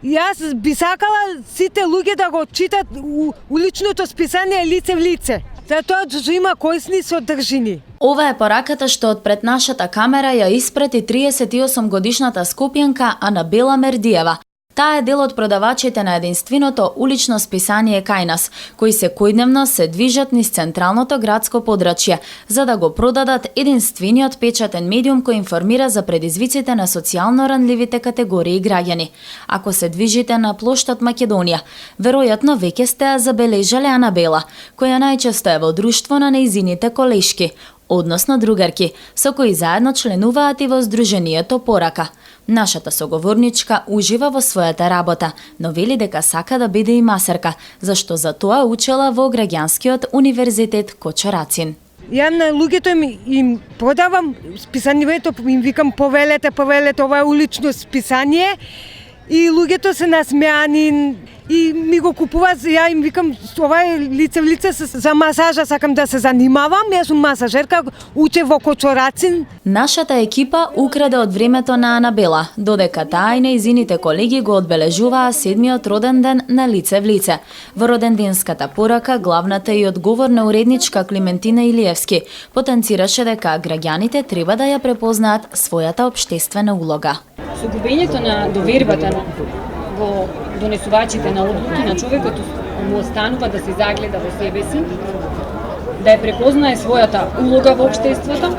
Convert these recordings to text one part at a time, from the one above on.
Јас би сакала сите луѓе да го читат уличното списание лице в лице. Затоа што има којсни содржини. Ова е пораката што од пред нашата камера ја испрати 38 годишната скопјанка Анабела Мердиева. Таа е дел од продавачите на единственото улично списание кај нас, кои секојдневно се движат низ централното градско подрачје, за да го продадат единствениот печатен медиум кој информира за предизвиците на социјално ранливите категории граѓани. Ако се движите на плоштад Македонија, веројатно веќе сте ја забележале Анабела, која најчесто е во друштво на нејзините колешки, односно другарки, со кои заедно членуваат и во Сдруженијето Порака. Нашата соговорничка ужива во својата работа, но вели дека сака да биде и масерка, зашто за тоа учела во Граѓанскиот универзитет Кочо Рацин. Ја на луѓето им продавам списанието, им викам повелете, ова е улично списание и луѓето се насмеани и ми го купуваат, ја им викам ова е лице в лице за масажа, сакам да се занимавам, јас сум масажерка, учев во Кочо Рацин. Нашата екипа украде од времето на Анабела, додека таа и нејзините колеги го одбележуваа 7-миот роден ден на лице в лице. Во роденденската порака главната и одговорна уредничка Климентина Илиевски потенцираше дека граѓаните треба да ја препознаат својата општествена улога. Со губењето на довербата во донесувачите на одлуки на човекот му останува да се загледа во себе си, да ја препознае својата улога во општеството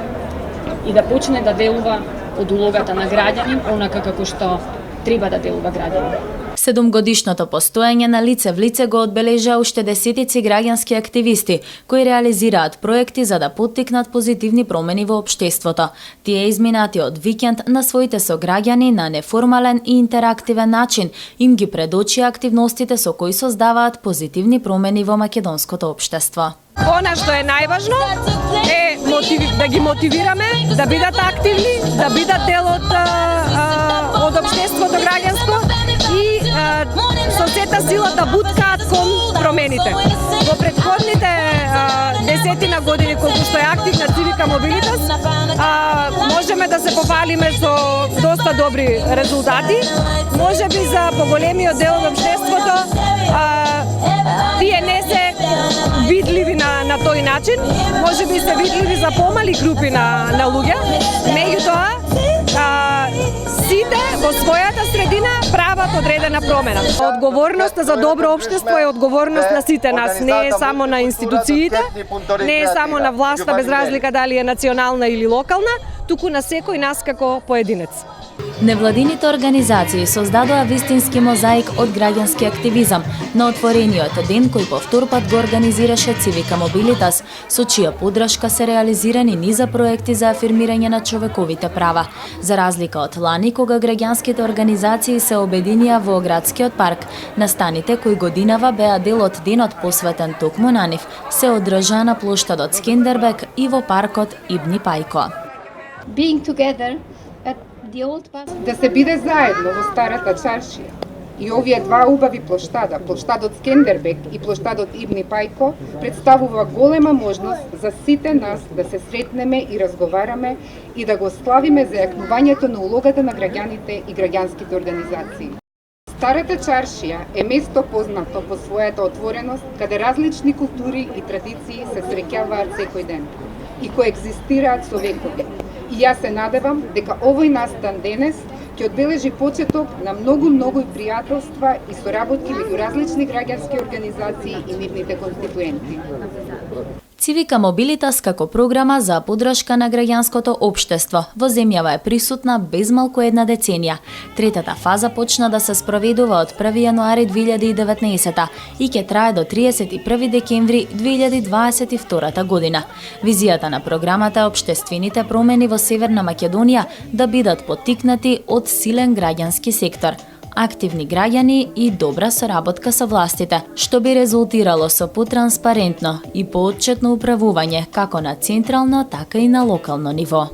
и да почне да делува од улогата на граѓанин, онака како што треба да делува граѓанин. 7-годишното постоење на лице в лице го одбележа уште десетици граѓански активисти, кои реализираат проекти за да поттикнат позитивни промени во општеството. Тие изминати од викенд на своите сограѓани на неформален и интерактивен начин им ги предочија активностите со кои создаваат позитивни промени во македонското општество. Она што е најважно е да ги мотивираме да бидат активни, да бидат дел од општеството граѓанско и со сета сила да буткаат кон промените. Во претходните десетина години колку што е активна Цивика Мобилитас, можеме да се пофалиме со доста добри резултати. Можеби за поголемиот дел од општеството тие не се видливи на тој начин, можеби се видливи за помали групи на луѓе, меѓутоа сите во својата средина прават одредена промена. Одговорноста за добро општество е одговорност на сите нас, не е само на институциите, не е само на власта без разлика дали е национална или локална, туку на секој нас како поединец. Невладините организации создадоа вистински мозаик од граѓански активизам на отворениот ден кој по втор пат го организираше Цивика Мобилитас, со чија поддршка се реализирани низа проекти за афирмирање на човековите права. За разлика од лани, кога граѓанските организации се обединија во градскиот парк, настаните кои годинава беа дел од денот посветен токму на нив, се одржаа на плоштадот Скендербек и во паркот Ибни Пајко. Being together at да се биде заедно во старата чаршија. И овие два убави плоштада, плоштадот Скендербек и плоштадот Ибни Пајко, представува голема можност за сите нас да се сретнеме и разговараме и да го славиме зајакнувањето на улогата на граѓаните и граѓанските организации. Старата чаршија е место познато по својата отвореност, каде различни култури и традиции се среќаваат секој ден и коегзистираат со векови. И јас се надевам дека овој настан денес ќе одбележи почеток на многу пријателства и соработки меѓу различни граѓански организации и нивните конституенти. Цивика Мобилитас како програма за поддршка на граѓанското општество во земјава е присутна безмалку една деценија. Третата фаза почна да се спроведува од 1 јануари 2019 и ќе трае до 31 декември 2022 година. Визијата на програмата е општествените промени во Северна Македонија да бидат поттикнати од силен граѓански сектор, активни граѓани и добра соработка со властите, што би резултирало со потранспарентно и поотчетно управување како на централно, така и на локално ниво.